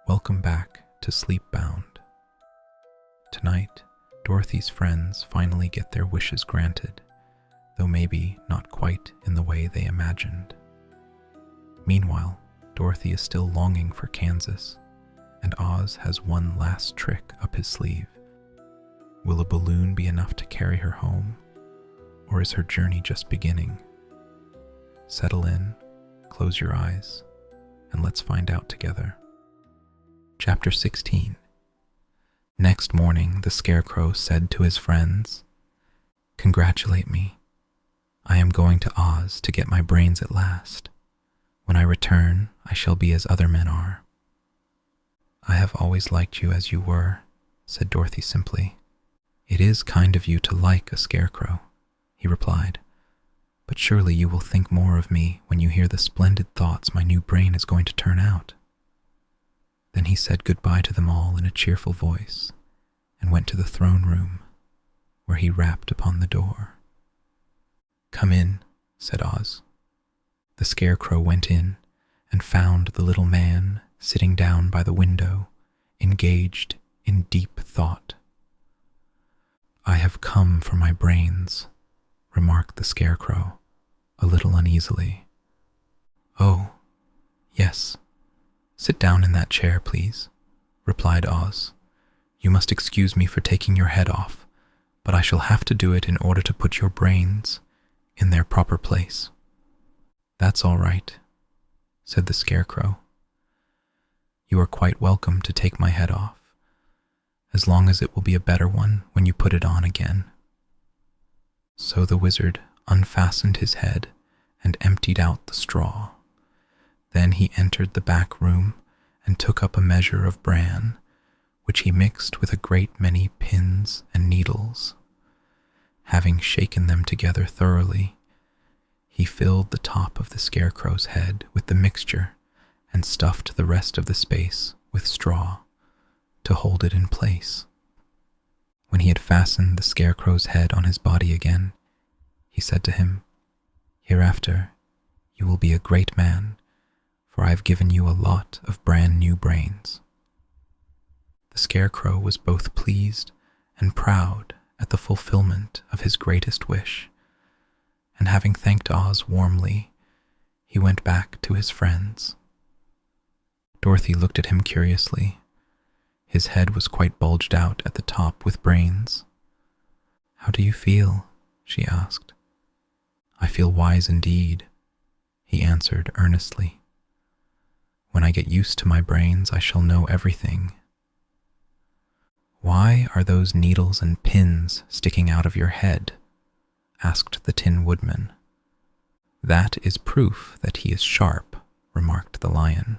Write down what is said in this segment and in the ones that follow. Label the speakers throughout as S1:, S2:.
S1: Welcome back to Sleepbound. Tonight, Dorothy's friends finally get their wishes granted, though maybe not quite in the way they imagined. Meanwhile, Dorothy is still longing for Kansas, and Oz has one last trick up his sleeve. Will a balloon be enough to carry her home, or is her journey just beginning? Settle in, close your eyes, and let's find out together. Chapter 16. Next morning, the Scarecrow said to his friends, "Congratulate me. I am going to Oz to get my brains at last. When I return, I shall be as other men are." "I have always liked you as you were," said Dorothy simply. "It is kind of you to like a scarecrow," he replied, "but surely you will think more of me when you hear the splendid thoughts my new brain is going to turn out." Then he said goodbye to them all in a cheerful voice and went to the throne room, where he rapped upon the door. "Come in," said Oz. The Scarecrow went in and found the little man sitting down by the window, engaged in deep thought. "I have come for my brains," remarked the Scarecrow, a little uneasily. "Oh, yes. Sit down in that chair, please," replied Oz. "You must excuse me for taking your head off, but I shall have to do it in order to put your brains in their proper place." "That's all right," said the Scarecrow. "You are quite welcome to take my head off, as long as it will be a better one when you put it on again." So the wizard unfastened his head and emptied out the straw. Then he entered the back room and took up a measure of bran, which he mixed with a great many pins and needles. Having shaken them together thoroughly, he filled the top of the Scarecrow's head with the mixture and stuffed the rest of the space with straw to hold it in place. When he had fastened the Scarecrow's head on his body again, he said to him, "Hereafter, you will be a great man, for I have given you a lot of brand new brains." The Scarecrow was both pleased and proud at the fulfillment of his greatest wish, and having thanked Oz warmly, he went back to his friends. Dorothy looked at him curiously. His head was quite bulged out at the top with brains. "How do you feel?" she asked. "I feel wise indeed," he answered earnestly. "When I get used to my brains, I shall know everything." "Why are those needles and pins sticking out of your head?" asked the Tin Woodman. "That is proof that he is sharp," remarked the Lion.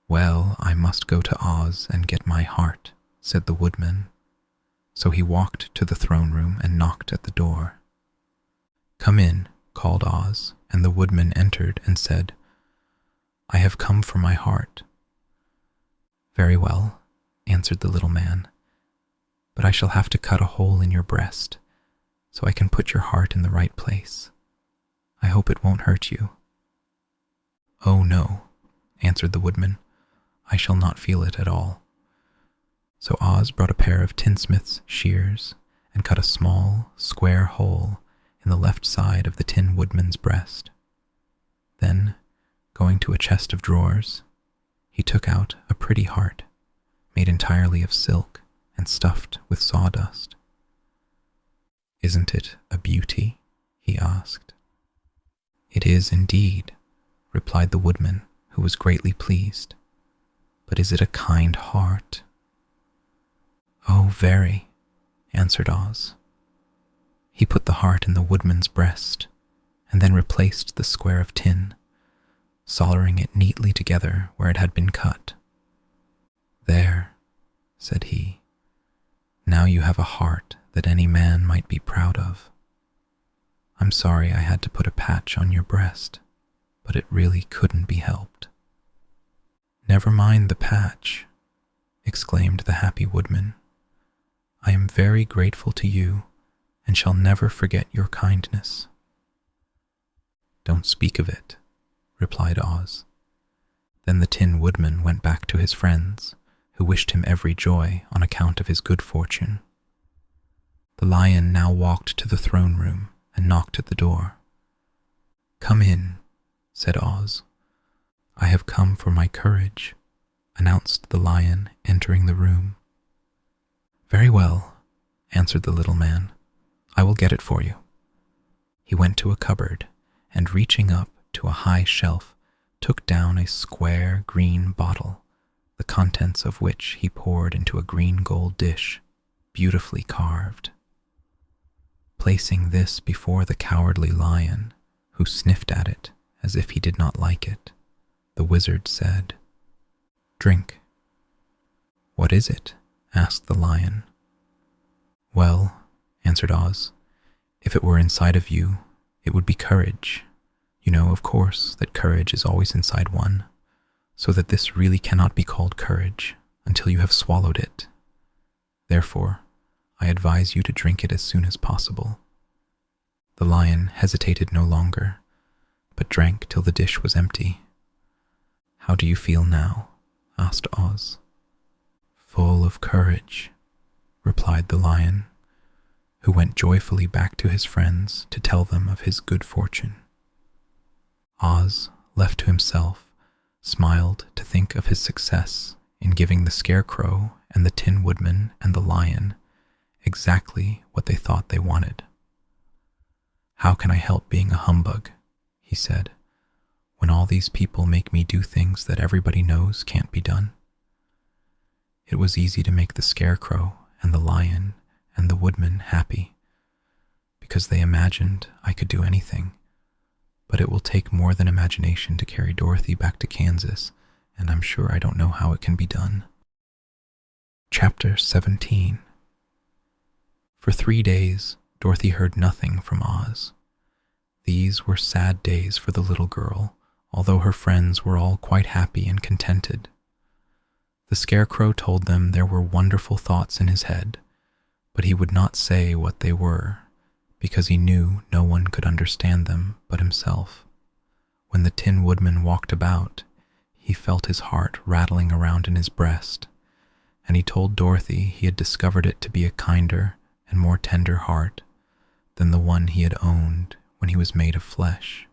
S1: "Well, I must go to Oz and get my heart," said the Woodman. So he walked to the throne room and knocked at the door. "Come in," called Oz, and the Woodman entered and said, "I have come for my heart." "Very well," answered the little man, "but I shall have to cut a hole in your breast so I can put your heart in the right place. I hope it won't hurt you." "Oh no," answered the Woodman. "I shall not feel it at all." So Oz brought a pair of tinsmith's shears and cut a small, square hole in the left side of the Tin Woodman's breast. Then, going to a chest of drawers, he took out a pretty heart, made entirely of silk and stuffed with sawdust. "Isn't it a beauty?" he asked. "It is indeed," replied the Woodman, who was greatly pleased. "But is it a kind heart?" "Oh, very," answered Oz. He put the heart in the Woodman's breast and then replaced the square of tin, soldering it neatly together where it had been cut. "There," said he, "now you have a heart that any man might be proud of. I'm sorry I had to put a patch on your breast, but it really couldn't be helped." "Never mind the patch," exclaimed the happy Woodman. "I am very grateful to you and shall never forget your kindness." "Don't speak of it," replied Oz. Then the Tin Woodman went back to his friends, who wished him every joy on account of his good fortune. The lion now walked to the throne room and knocked at the door. "Come in," said Oz. "I have come for my courage," announced the lion, entering the room. "Very well," answered the little man. "I will get it for you." He went to a cupboard and, reaching up to a high shelf, took down a square green bottle, the contents of which he poured into a green gold dish, beautifully carved. Placing this before the cowardly lion, who sniffed at it as if he did not like it, the wizard said, "Drink." "What is it?" asked the lion. "Well," answered Oz, "if it were inside of you, it would be courage. You know, of course, that courage is always inside one, so that this really cannot be called courage until you have swallowed it. Therefore, I advise you to drink it as soon as possible." The lion hesitated no longer, but drank till the dish was empty. "How do you feel now?" asked Oz. "Full of courage," replied the lion, who went joyfully back to his friends to tell them of his good fortune. Oz, left to himself, smiled to think of his success in giving the Scarecrow and the Tin Woodman and the lion exactly what they thought they wanted. "How can I help being a humbug?" he said, "when all these people make me do things that everybody knows can't be done?" It was easy to make the Scarecrow and the lion and the woodman happy, because they imagined I could do anything. But it will take more than imagination to carry Dorothy back to Kansas, and I'm sure I don't know how it can be done. Chapter 17. For 3 days, Dorothy heard nothing from Oz. These were sad days for the little girl, although her friends were all quite happy and contented. The Scarecrow told them there were wonderful thoughts in his head, but he would not say what they were, because he knew no one could understand them but himself. When the Tin Woodman walked about, he felt his heart rattling around in his breast, and he told Dorothy he had discovered it to be a kinder and more tender heart than the one he had owned when he was made of flesh.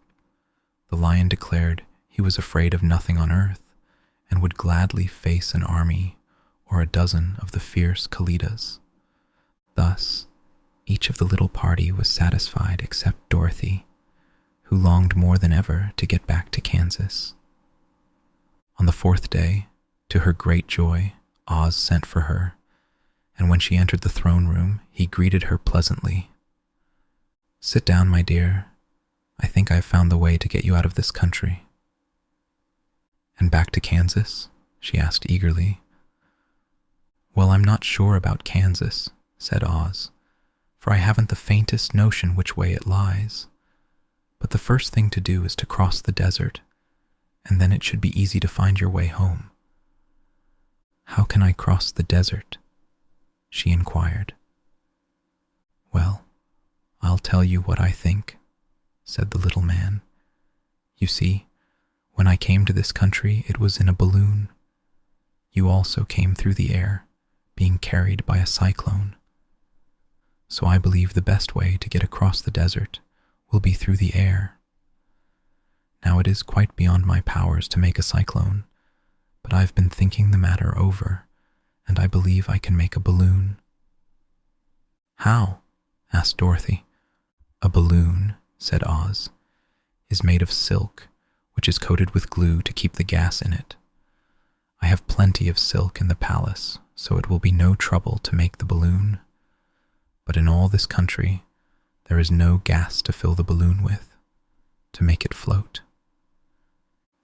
S1: The lion declared he was afraid of nothing on earth, and would gladly face an army or a dozen of the fierce Kalidas. Thus, each of the little party was satisfied except Dorothy, who longed more than ever to get back to Kansas. On the 4th day, to her great joy, Oz sent for her, and when she entered the throne room, he greeted her pleasantly. "Sit down, my dear. I think I've found the way to get you out of this country." "And back to Kansas?" she asked eagerly. "Well, I'm not sure about Kansas," said Oz, "for I haven't the faintest notion which way it lies. But the first thing to do is to cross the desert, and then it should be easy to find your way home." "How can I cross the desert?" she inquired. "Well, I'll tell you what I think," said the little man. "You see, when I came to this country, it was in a balloon. You also came through the air, being carried by a cyclone. So I believe the best way to get across the desert will be through the air. Now it is quite beyond my powers to make a cyclone, but I've been thinking the matter over, and I believe I can make a balloon." "How?" asked Dorothy. "A balloon," said Oz, "is made of silk, which is coated with glue to keep the gas in it. I have plenty of silk in the palace, so it will be no trouble to make the balloon. But in all this country, there is no gas to fill the balloon with, to make it float."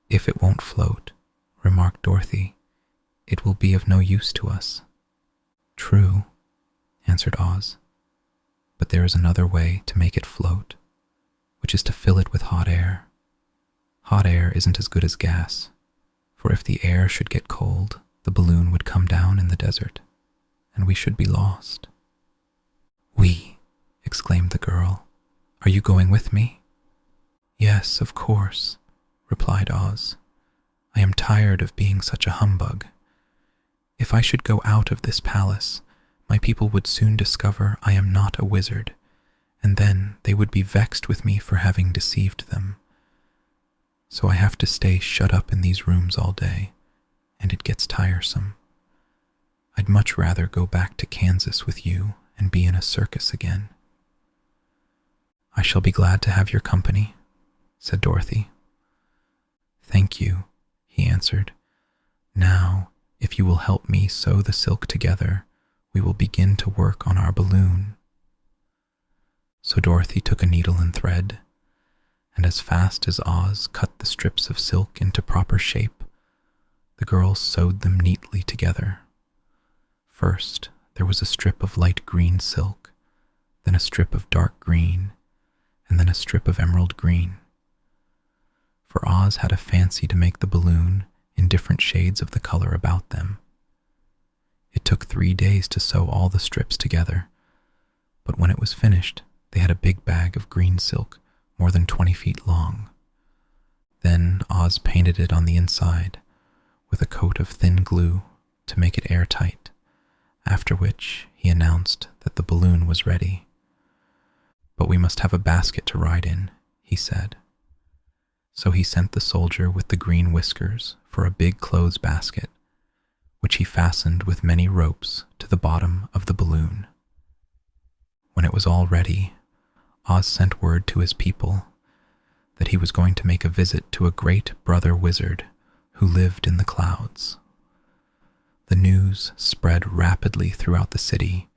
S1: "If it won't float," remarked Dorothy, "it will be of no use to us." "True," answered Oz, "but there is another way to make it float, which is to fill it with hot air. Hot air isn't as good as gas, for if the air should get cold, the balloon would come down in the desert, and we should be lost." "We," exclaimed the girl. "Are you going with me?" "Yes, of course," replied Oz. I am tired of being such a humbug. If I should go out of this palace, my people would soon discover I am not a wizard, and then they would be vexed with me for having deceived them. So I have to stay shut up in these rooms all day, and it gets tiresome. I'd much rather go back to Kansas with you and be in a circus again." "I shall be glad to have your company," said Dorothy. "Thank you," he answered. "Now, if you will help me sew the silk together, we will begin to work on our balloon." So Dorothy took a needle and thread, and as fast as Oz cut the strips of silk into proper shape, the girls sewed them neatly together. First, there was a strip of light green silk, then a strip of dark green, and then a strip of emerald green. For Oz had a fancy to make the balloon in different shades of the color about them. It took 3 days to sew all the strips together, but when it was finished, they had a big bag of green silk more than 20 feet long. Then Oz painted it on the inside with a coat of thin glue to make it airtight, after which he announced that the balloon was ready. "But we must have a basket to ride in," he said. So he sent the soldier with the green whiskers for a big clothes basket, which he fastened with many ropes to the bottom of the balloon. When it was all ready, Oz sent word to his people that he was going to make a visit to a great brother wizard who lived in the clouds. The news spread rapidly throughout the city,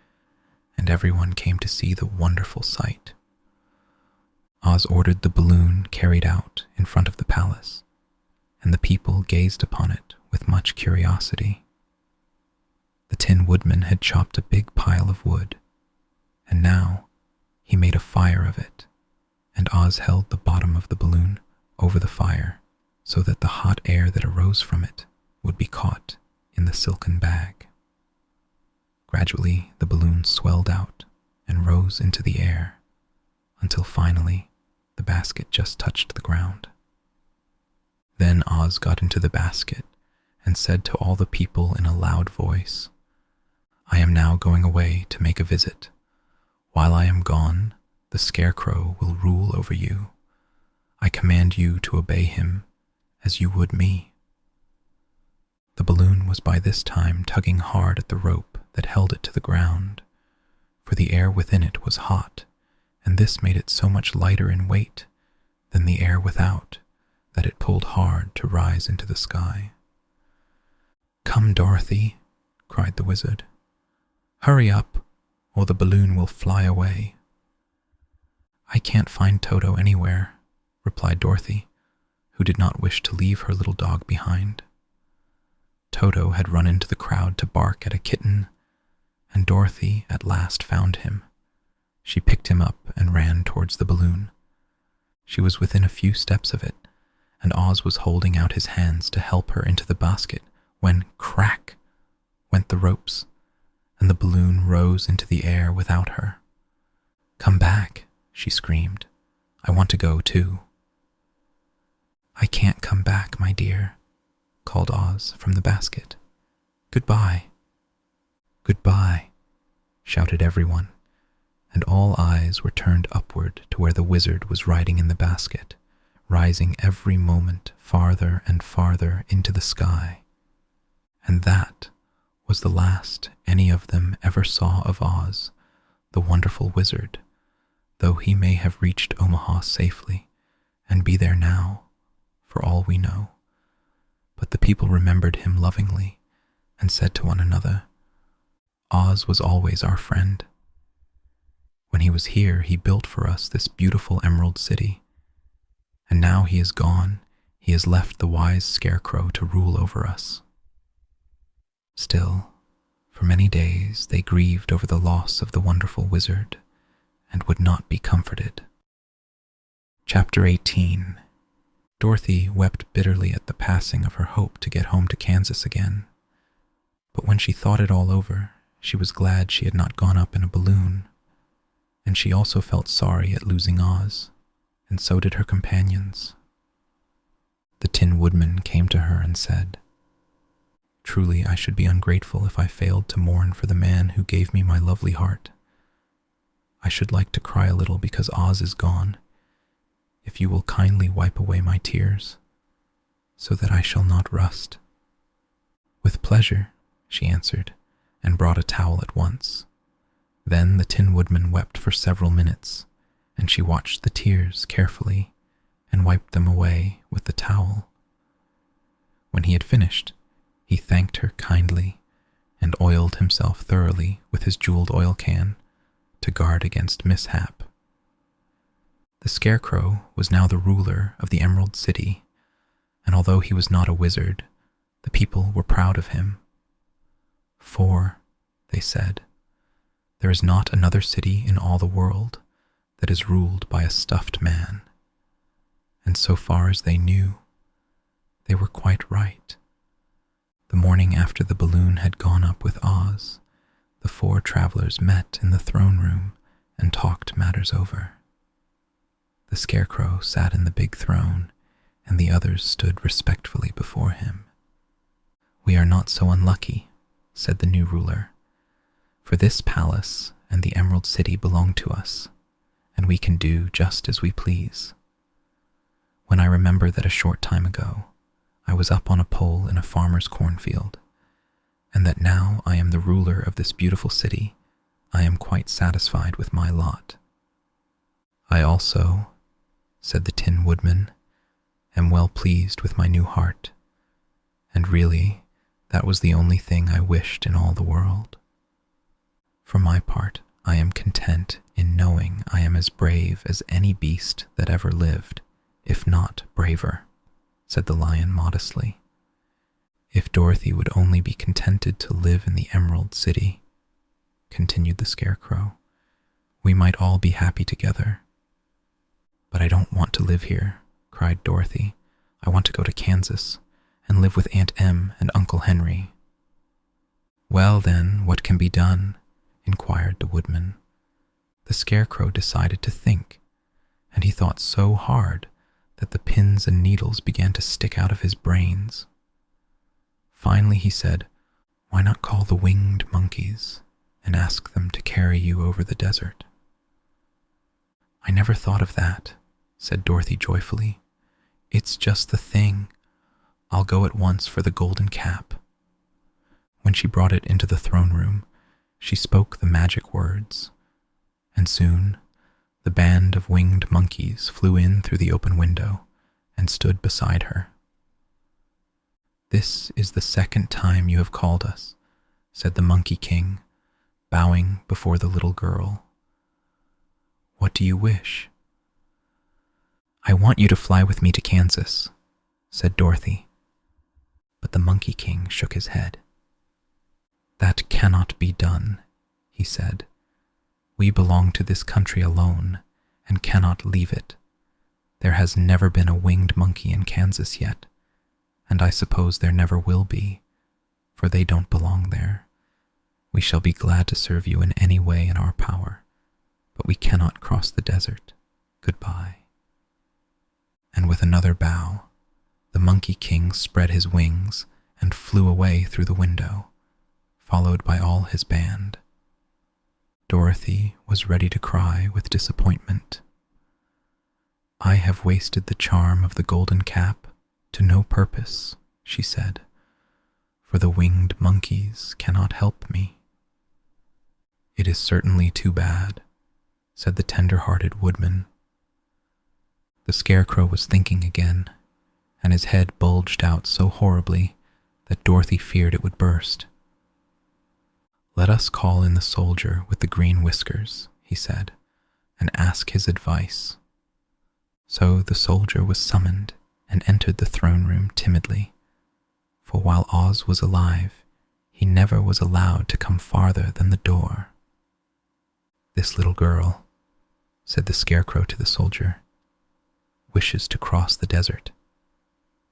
S1: and everyone came to see the wonderful sight. Oz ordered the balloon carried out in front of the palace, and the people gazed upon it with much curiosity. The Tin Woodman had chopped a big pile of wood, and now he made a fire of it, and Oz held the bottom of the balloon over the fire so that the hot air that arose from it would be caught in the silken bag. Gradually, the balloon swelled out and rose into the air until finally the basket just touched the ground. Then Oz got into the basket and said to all the people in a loud voice, "I am now going away to make a visit. While I am gone, the Scarecrow will rule over you. I command you to obey him as you would me." The balloon was by this time tugging hard at the rope that held it to the ground, for the air within it was hot, and this made it so much lighter in weight than the air without that it pulled hard to rise into the sky. "Come, Dorothy," cried the wizard. "Hurry up, or the balloon will fly away." "I can't find Toto anywhere," replied Dorothy, who did not wish to leave her little dog behind. Toto had run into the crowd to bark at a kitten, and Dorothy at last found him. She picked him up and ran towards the balloon. She was within a few steps of it, and Oz was holding out his hands to help her into the basket when, crack, went the ropes, and the balloon rose into the air without her. "Come back," she screamed. "I want to go too." "I can't come back, my dear," called Oz from the basket. "Goodbye." "Goodbye," shouted everyone, and all eyes were turned upward to where the wizard was riding in the basket, rising every moment farther and farther into the sky. And that was the last any of them ever saw of Oz, the wonderful wizard, though he may have reached Omaha safely and be there now, for all we know. But the people remembered him lovingly and said to one another, "Oz was always our friend. When he was here, he built for us this beautiful Emerald City, and now he is gone, he has left the wise Scarecrow to rule over us." Still, for many days they grieved over the loss of the wonderful wizard and would not be comforted. Chapter 18. Dorothy wept bitterly at the passing of her hope to get home to Kansas again. But when she thought it all over, she was glad she had not gone up in a balloon, and she also felt sorry at losing Oz, and so did her companions. The Tin Woodman came to her and said, "Truly I should be ungrateful if I failed to mourn for the man who gave me my lovely heart. I should like to cry a little because Oz is gone, if you will kindly wipe away my tears, so that I shall not rust." "With pleasure," she answered, and brought a towel at once. Then the Tin Woodman wept for several minutes, and she watched the tears carefully and wiped them away with the towel. When he had finished, he thanked her kindly and oiled himself thoroughly with his jeweled oil can to guard against mishap. The Scarecrow was now the ruler of the Emerald City, and although he was not a wizard, the people were proud of him. "For," they said, "there is not another city in all the world that is ruled by a stuffed man." And so far as they knew, they were quite right. The morning after the balloon had gone up with Oz, the four travelers met in the throne room and talked matters over. The Scarecrow sat in the big throne, and the others stood respectfully before him. "We are not so unlucky," said the new ruler, "for this palace and the Emerald City belong to us, and we can do just as we please. When I remember that a short time ago I was up on a pole in a farmer's cornfield, and that now I am the ruler of this beautiful city, I am quite satisfied with my lot. I also," said the Tin Woodman, "am well pleased with my new heart, and really that was the only thing I wished in all the world. For my part, I am content in knowing I am as brave as any beast that ever lived, if not braver," said the Lion modestly. "If Dorothy would only be contented to live in the Emerald City," continued the Scarecrow, "we might all be happy together." "But I don't want to live here," cried Dorothy. "I want to go to Kansas and live with Aunt Em and Uncle Henry." "Well then, what can be done?" inquired the Woodman. The Scarecrow decided to think, and he thought so hard that the pins and needles began to stick out of his brains. Finally he said, "Why not call the winged monkeys and ask them to carry you over the desert?" "I never thought of that," said Dorothy joyfully. "It's just the thing. I'll go at once for the golden cap." When she brought it into the throne room, she spoke the magic words, and soon the band of winged monkeys flew in through the open window and stood beside her. "This is the second time you have called us," said the Monkey King, bowing before the little girl. "What do you wish?" "I want you to fly with me to Kansas," said Dorothy. But the Monkey King shook his head. "That cannot be done," he said. "We belong to this country alone and cannot leave it. There has never been a winged monkey in Kansas yet, and I suppose there never will be, for they don't belong there. We shall be glad to serve you in any way in our power, but we cannot cross the desert. Goodbye." And with another bow, the Monkey King spread his wings and flew away through the window, followed by all his band. Dorothy was ready to cry with disappointment. "I have wasted the charm of the golden cap to no purpose," she said, "for the winged monkeys cannot help me." "It is certainly too bad," said the tender-hearted Woodman. The Scarecrow was thinking again, and his head bulged out so horribly that Dorothy feared it would burst. "Let us call in the soldier with the green whiskers," he said, "and ask his advice." So the soldier was summoned and entered the throne room timidly, for while Oz was alive, he never was allowed to come farther than the door. "This little girl," said the Scarecrow to the soldier, "wishes to cross the desert.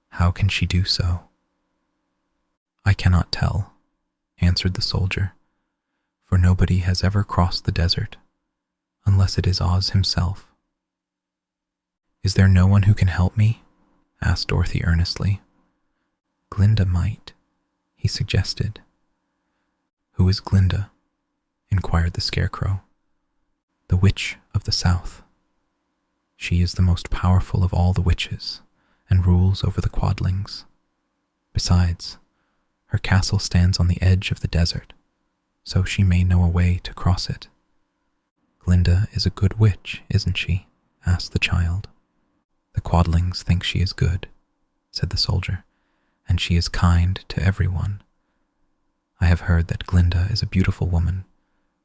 S1: How can she do so?" "I cannot tell," answered the soldier, "for nobody has ever crossed the desert, unless it is Oz himself." "Is there no one who can help me?" asked Dorothy earnestly. Glinda might, he suggested. Who is Glinda? Inquired the Scarecrow. The Witch of the South. She is the most powerful of all the witches and rules over the Quadlings. Besides, her castle stands on the edge of the desert, so she may know a way to cross it. Glinda is a good witch, isn't she? Asked the child. The Quadlings think she is good, said the soldier, and she is kind to everyone. I have heard that Glinda is a beautiful woman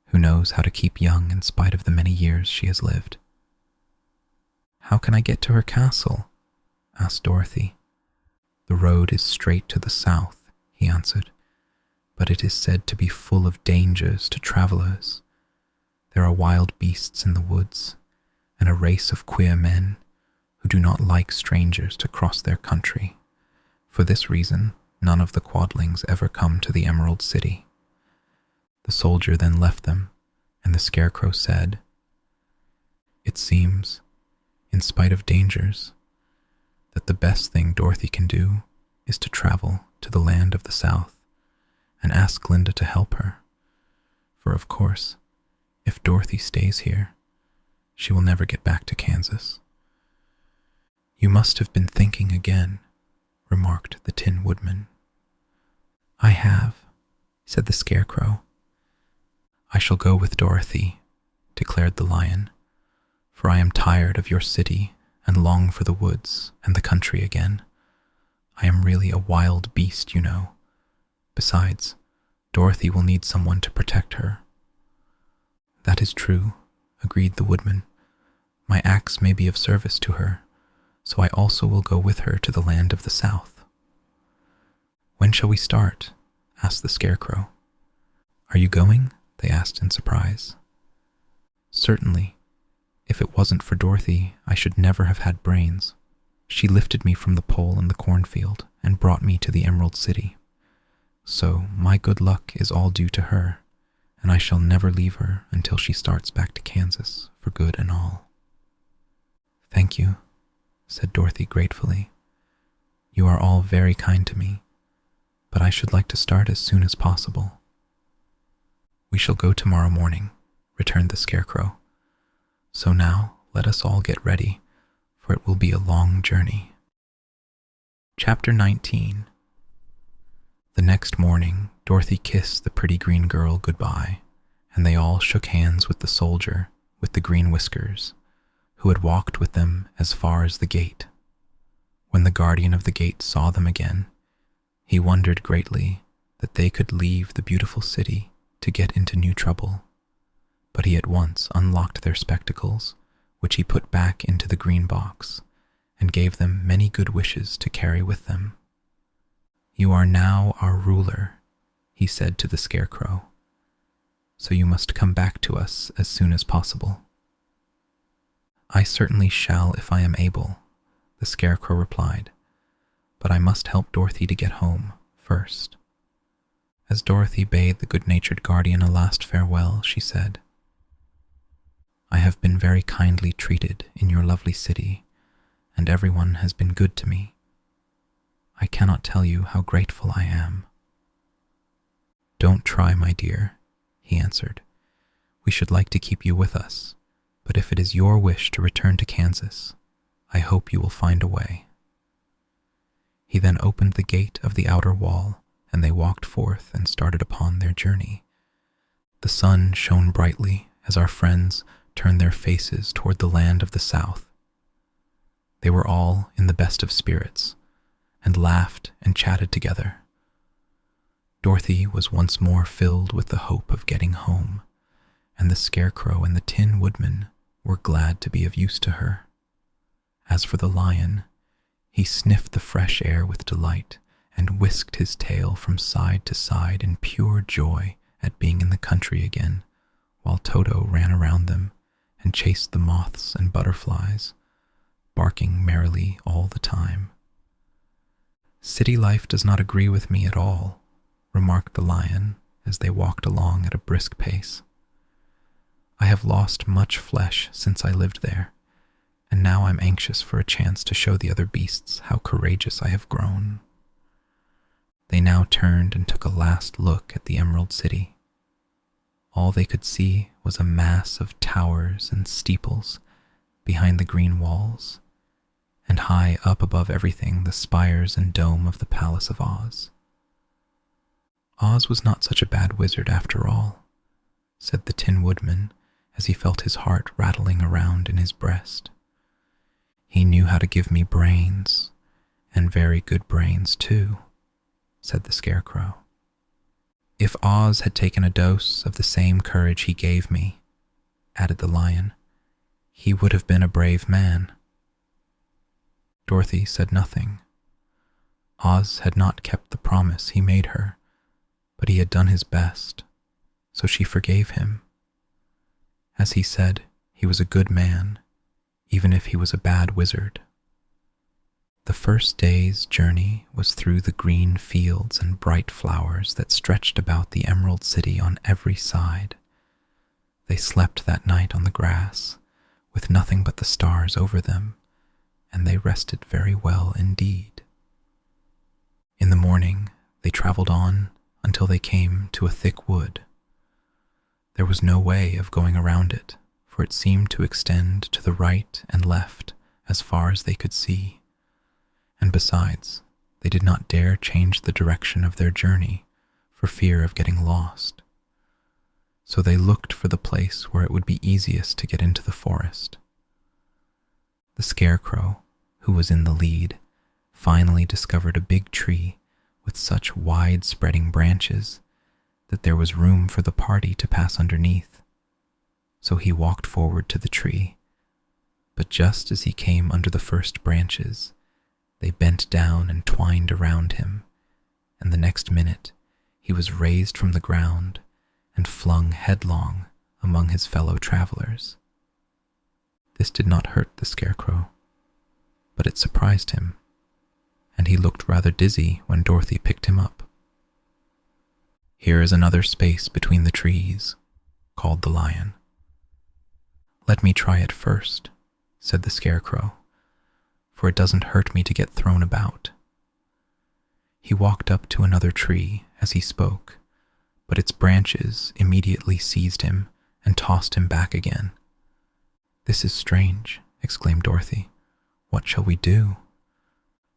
S1: who knows how to keep young in spite of the many years she has lived. How can I get to her castle? Asked Dorothy. The road is straight to the south, he answered, but it is said to be full of dangers to travelers. There are wild beasts in the woods, and a race of queer men who do not like strangers to cross their country. For this reason, none of the Quadlings ever come to the Emerald City. The soldier then left them, and the Scarecrow said, It seems, in spite of dangers, that the best thing Dorothy can do is to travel to the land of the South and ask Glinda to help her. For of course, if Dorothy stays here, she will never get back to Kansas. You must have been thinking again, remarked the Tin Woodman. I have, said the Scarecrow. I shall go with Dorothy, declared the Lion, for I am tired of your city and long for the woods and the country again. I am really a wild beast, you know. Besides, Dorothy will need someone to protect her. That is true, agreed the Woodman. My axe may be of service to her, so I also will go with her to the land of the South. When shall we start? Asked the Scarecrow. Are you going? They asked in surprise. Certainly. If it wasn't for Dorothy, I should never have had brains. She lifted me from the pole in the cornfield and brought me to the Emerald City. So my good luck is all due to her, and I shall never leave her until she starts back to Kansas for good and all. Thank you, said Dorothy gratefully. You are all very kind to me, but I should like to start as soon as possible. We shall go tomorrow morning, returned the Scarecrow. So now let us all get ready, for it will be a long journey. Chapter 19. The next morning, Dorothy kissed the pretty green girl goodbye, and they all shook hands with the soldier with the green whiskers, who had walked with them as far as the gate. When the guardian of the gate saw them again, he wondered greatly that they could leave the beautiful city to get into new trouble. But he at once unlocked their spectacles, which he put back into the green box, and gave them many good wishes to carry with them. You are now our ruler, he said to the Scarecrow, so you must come back to us as soon as possible. I certainly shall if I am able, the Scarecrow replied, but I must help Dorothy to get home first. As Dorothy bade the good-natured guardian a last farewell, she said, I have been very kindly treated in your lovely city, and everyone has been good to me. I cannot tell you how grateful I am. Don't try, my dear, he answered. We should like to keep you with us, but if it is your wish to return to Kansas, I hope you will find a way. He then opened the gate of the outer wall, and they walked forth and started upon their journey. The sun shone brightly as our friends turned their faces toward the land of the South. They were all in the best of spirits, and laughed and chatted together. Dorothy was once more filled with the hope of getting home, and the Scarecrow and the Tin Woodman were glad to be of use to her. As for the Lion, he sniffed the fresh air with delight and whisked his tail from side to side in pure joy at being in the country again, while Toto ran around them and chased the moths and butterflies, barking merrily all the time. City life does not agree with me at all, remarked the Lion as they walked along at a brisk pace. I have lost much flesh since I lived there, and now I'm anxious for a chance to show the other beasts how courageous I have grown." They now turned and took a last look at the Emerald City. All they could see was a mass of towers and steeples behind the green walls, and high up above everything the spires and dome of the Palace of Oz. "Oz was not such a bad wizard after all," said the Tin Woodman as he felt his heart rattling around in his breast. "He knew how to give me brains, and very good brains too," said the Scarecrow. "If Oz had taken a dose of the same courage he gave me," added the Lion, "he would have been a brave man." Dorothy said nothing. Oz had not kept the promise he made her, but he had done his best, so she forgave him. As he said, he was a good man, even if he was a bad wizard. The first day's journey was through the green fields and bright flowers that stretched about the Emerald City on every side. They slept that night on the grass, with nothing but the stars over them, and they rested very well indeed. In the morning, they traveled on until they came to a thick wood. There was no way of going around it, for it seemed to extend to the right and left as far as they could see. And besides, they did not dare change the direction of their journey for fear of getting lost. So they looked for the place where it would be easiest to get into the forest. The Scarecrow, who was in the lead, finally discovered a big tree with such wide-spreading branches that there was room for the party to pass underneath. So he walked forward to the tree, but just as he came under the first branches, they bent down and twined around him, and the next minute he was raised from the ground and flung headlong among his fellow travelers. This did not hurt the Scarecrow, but it surprised him, and he looked rather dizzy when Dorothy picked him up. "Here is another space between the trees," called the Lion. "Let me try it first," said the Scarecrow, "for it doesn't hurt me to get thrown about." He walked up to another tree as he spoke, but its branches immediately seized him and tossed him back again. "This is strange," exclaimed Dorothy. "What shall we do?"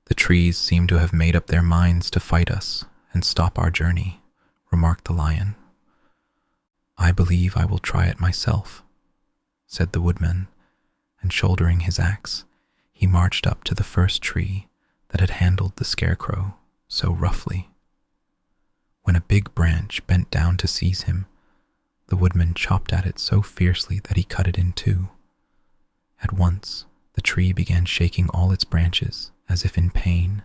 S1: "The trees seem to have made up their minds to fight us and stop our journey," remarked the Lion. "I believe I will try it myself," said the Woodman, and shouldering his axe, he marched up to the first tree that had handled the Scarecrow so roughly. When a big branch bent down to seize him, the Woodman chopped at it so fiercely that he cut it in two. At once, the tree began shaking all its branches as if in pain,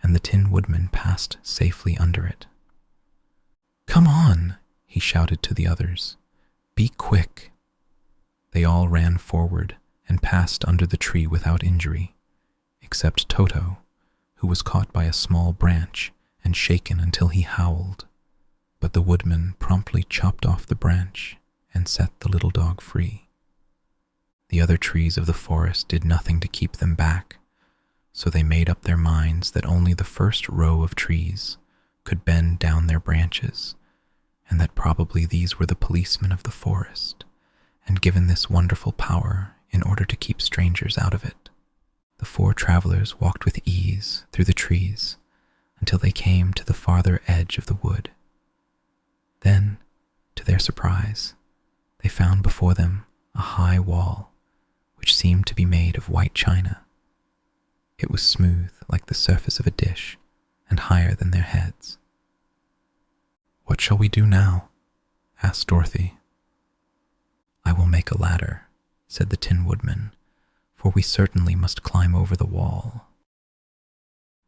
S1: and the Tin Woodman passed safely under it. "Come on," he shouted to the others. "Be quick." They all ran forward and passed under the tree without injury, except Toto, who was caught by a small branch and shaken until he howled. But the Woodman promptly chopped off the branch and set the little dog free. The other trees of the forest did nothing to keep them back, so they made up their minds that only the first row of trees could bend down their branches, and that probably these were the policemen of the forest, and given this wonderful power in order to keep strangers out of it. The four travelers walked with ease through the trees until they came to the farther edge of the wood. Then, to their surprise, they found before them a high wall which seemed to be made of white china. It was smooth like the surface of a dish and higher than their heads. "What shall we do now?" asked Dorothy. "I will make a ladder," said the Tin Woodman, "for we certainly must climb over the wall."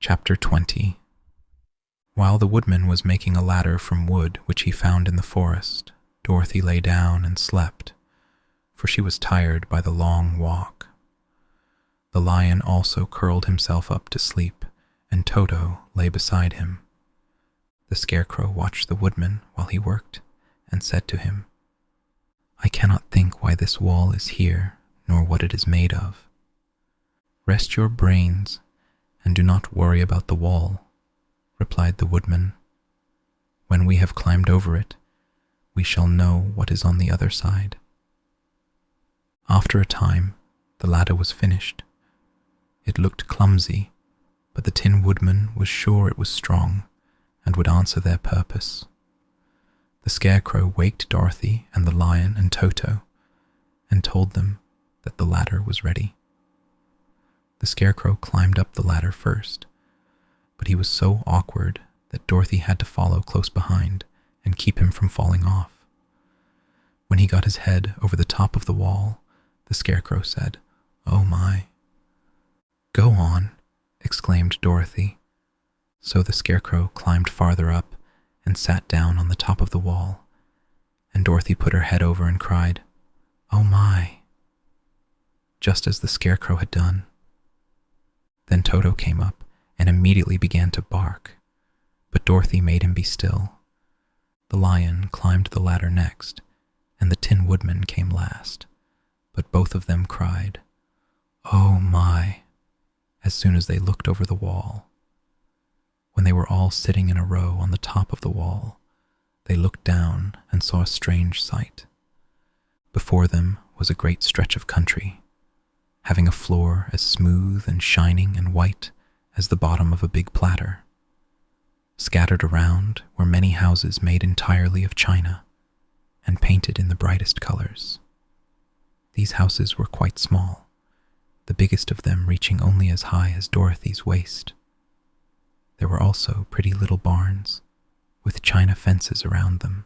S1: Chapter 20. While the Woodman was making a ladder from wood which he found in the forest, Dorothy lay down and slept, for she was tired by the long walk. The Lion also curled himself up to sleep, and Toto lay beside him. The Scarecrow watched the Woodman while he worked, and said to him, "I cannot think why this wall is here, nor what it is made of, "Rest your brains and do not worry about the wall," replied the woodman. "When we have climbed over it, we shall know what is on the other side." After a time, the ladder was finished. It looked clumsy, but the Tin Woodman was sure it was strong and would answer their purpose. The Scarecrow waked Dorothy and the Lion and Toto and told them that the ladder was ready. The Scarecrow climbed up the ladder first, but he was so awkward that Dorothy had to follow close behind and keep him from falling off. When he got his head over the top of the wall, the Scarecrow said, "Oh my." "Go on," exclaimed Dorothy. So the Scarecrow climbed farther up and sat down on the top of the wall, and Dorothy put her head over and cried, "Oh my," just as the Scarecrow had done. Then Toto came up and immediately began to bark, but Dorothy made him be still. The Lion climbed the ladder next, and the Tin Woodman came last, but both of them cried, "Oh my," as soon as they looked over the wall. When they were all sitting in a row on the top of the wall, they looked down and saw a strange sight. Before them was a great stretch of country, having a floor as smooth and shining and white as the bottom of a big platter. Scattered around were many houses made entirely of china and painted in the brightest colors. These houses were quite small, the biggest of them reaching only as high as Dorothy's waist. There were also pretty little barns with china fences around them,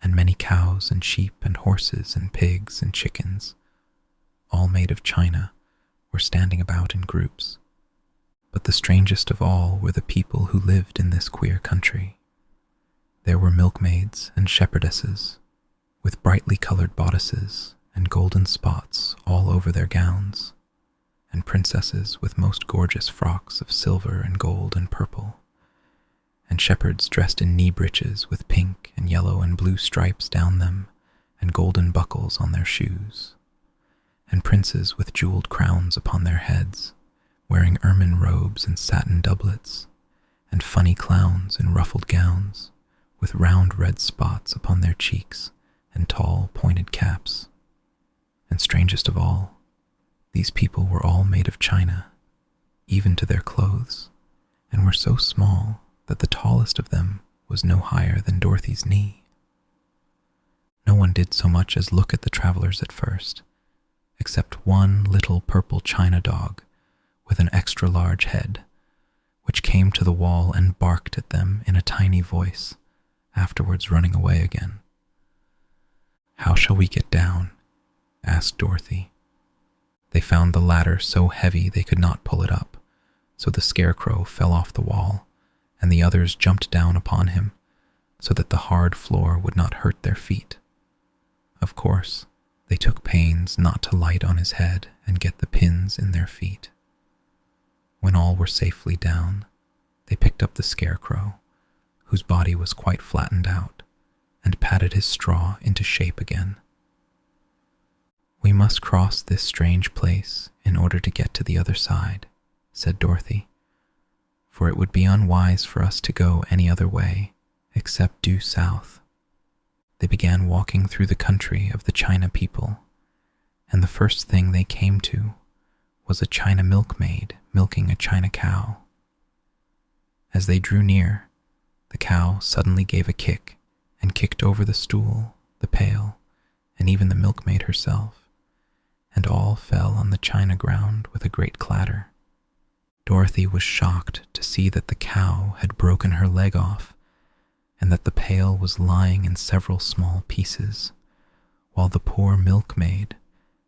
S1: and many cows and sheep and horses and pigs and chickens, all made of china, were standing about in groups. But the strangest of all were the people who lived in this queer country. There were milkmaids and shepherdesses, with brightly colored bodices and golden spots all over their gowns, and princesses with most gorgeous frocks of silver and gold and purple, and shepherds dressed in knee breeches with pink and yellow and blue stripes down them and golden buckles on their shoes, and princes with jeweled crowns upon their heads, wearing ermine robes and satin doublets, and funny clowns in ruffled gowns with round red spots upon their cheeks and tall pointed caps. And strangest of all, these people were all made of china, even to their clothes, and were so small that the tallest of them was no higher than Dorothy's knee. No one did so much as look at the travelers at first, except one little purple china dog with an extra large head, which came to the wall and barked at them in a tiny voice, afterwards running away again. "How shall we get down?" asked Dorothy. They found the ladder so heavy they could not pull it up, so the Scarecrow fell off the wall, and the others jumped down upon him, so that the hard floor would not hurt their feet. Of course, they took pains not to light on his head and get the pins in their feet. When all were safely down, they picked up the Scarecrow, whose body was quite flattened out, and patted his straw into shape again. "We must cross this strange place in order to get to the other side," said Dorothy, "for it would be unwise for us to go any other way except due south." They began walking through the country of the China people, and the first thing they came to was a China milkmaid milking a China cow. As they drew near, the cow suddenly gave a kick and kicked over the stool, the pail, and even the milkmaid herself, and all fell on the china ground with a great clatter. Dorothy was shocked to see that the cow had broken her leg off, and that the pail was lying in several small pieces, while the poor milkmaid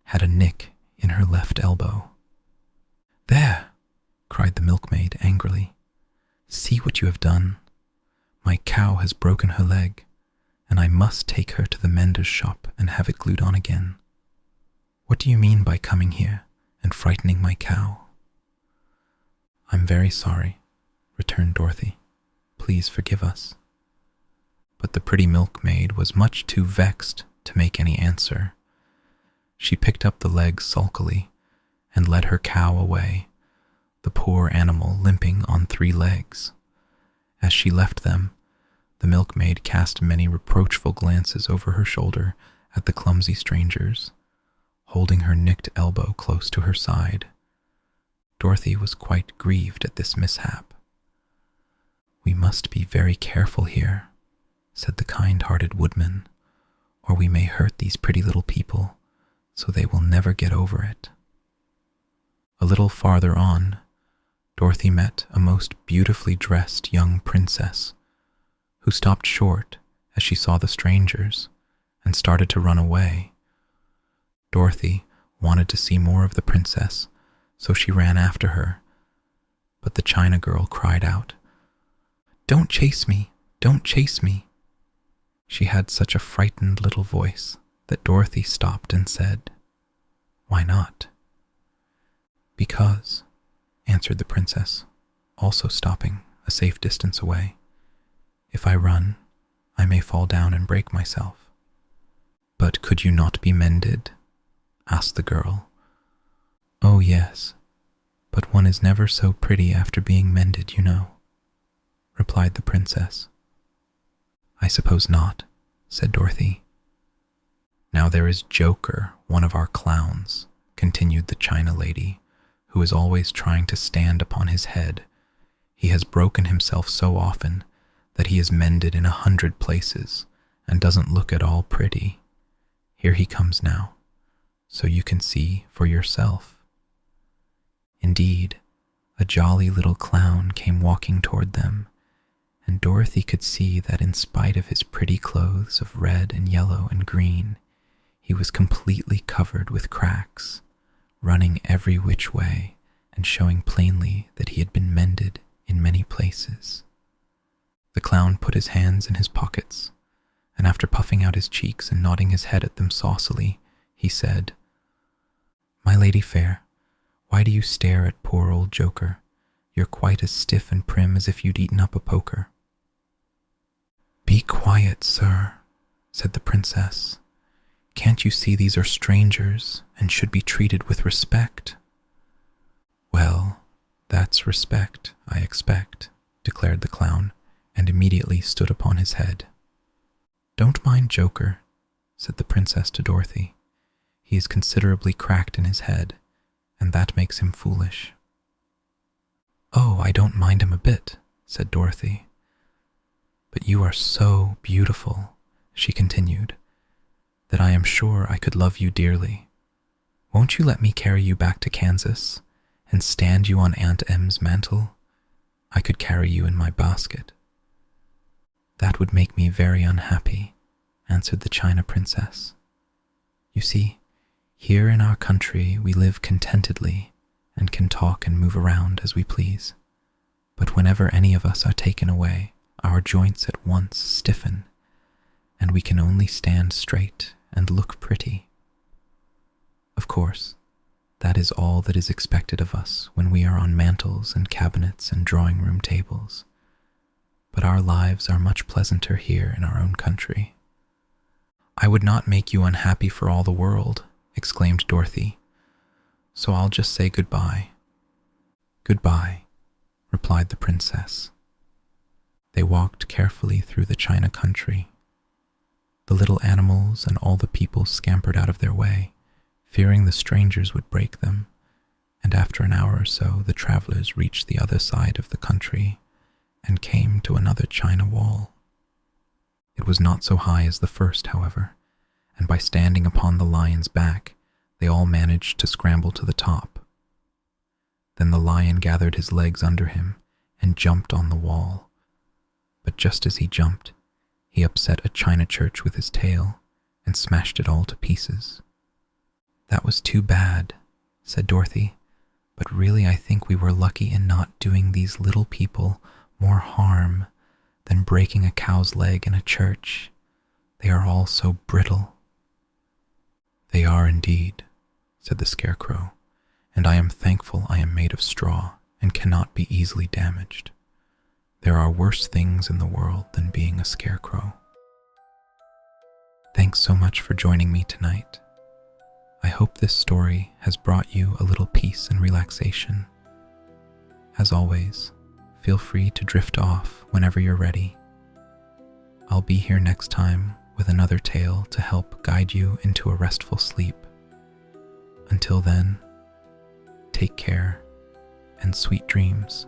S1: had a nick in her left elbow. "There!" cried the milkmaid angrily. "See what you have done. My cow has broken her leg, and I must take her to the mender's shop and have it glued on again. What do you mean by coming here and frightening my cow?" "I'm very sorry," returned Dorothy. "Please forgive us." But the pretty milkmaid was much too vexed to make any answer. She picked up the leg sulkily and led her cow away, the poor animal limping on 3 legs. As she left them, the milkmaid cast many reproachful glances over her shoulder at the clumsy strangers, holding her nicked elbow close to her side. Dorothy was quite grieved at this mishap. "We must be very careful here," said the kind-hearted woodman, "or we may hurt these pretty little people, so they will never get over it." A little farther on, Dorothy met a most beautifully dressed young princess, who stopped short as she saw the strangers and started to run away. Dorothy wanted to see more of the princess, so she ran after her, but the China girl cried out, "Don't chase me! Don't chase me!" She had such a frightened little voice that Dorothy stopped and said, "Why not?" "Because," answered the princess, also stopping a safe distance away, "if I run, I may fall down and break myself." "But could you not be mended?" asked the girl. "Oh yes, but one is never so pretty after being mended, you know," replied the princess. "I suppose not," said Dorothy. "Now there is Joker, one of our clowns," continued the China lady, "who is always trying to stand upon his head. He has broken himself so often that he is mended in 100 places and doesn't look at all pretty. Here he comes now, so you can see for yourself." Indeed, a jolly little clown came walking toward them, and Dorothy could see that in spite of his pretty clothes of red and yellow and green, he was completely covered with cracks, running every which way and showing plainly that he had been mended in many places. The clown put his hands in his pockets, and after puffing out his cheeks and nodding his head at them saucily, he said, "My lady fair, why do you stare at poor old Joker? You're quite as stiff and prim as if you'd eaten up a poker." "Be quiet, sir," said the princess. "Can't you see these are strangers and should be treated with respect?" "Well, that's respect, I expect," declared the clown, and immediately stood upon his head. "Don't mind Joker," said the princess to Dorothy. "He is considerably cracked in his head, and that makes him foolish." "Oh, I don't mind him a bit," said Dorothy. "But you are so beautiful," she continued, "that I am sure I could love you dearly. Won't you let me carry you back to Kansas and stand you on Aunt Em's mantle? I could carry you in my basket." "That would make me very unhappy," answered the China princess. "You see, here in our country we live contentedly and can talk and move around as we please. But whenever any of us are taken away, our joints at once stiffen, and we can only stand straight and look pretty. Of course, that is all that is expected of us when we are on mantels and cabinets and drawing-room tables. But our lives are much pleasanter here in our own country." "I would not make you unhappy for all the world," exclaimed Dorothy. "So I'll just say goodbye." "Goodbye," replied the princess. They walked carefully through the China country. The little animals and all the people scampered out of their way, fearing the strangers would break them, and after an hour or so the travelers reached the other side of the country and came to another China wall. It was not so high as the first, however, and by standing upon the lion's back, they all managed to scramble to the top. Then the lion gathered his legs under him and jumped on the wall. But just as he jumped, he upset a china church with his tail and smashed it all to pieces. "That was too bad," said Dorothy, "but really I think we were lucky in not doing these little people more harm than breaking a cow's leg in a church. They are all so brittle." "They are indeed," said the Scarecrow, "and I am thankful I am made of straw and cannot be easily damaged. There are worse things in the world than being a scarecrow." Thanks so much for joining me tonight. I hope this story has brought you a little peace and relaxation. As always, feel free to drift off whenever you're ready. I'll be here next time with another tale to help guide you into a restful sleep. Until then, take care and sweet dreams.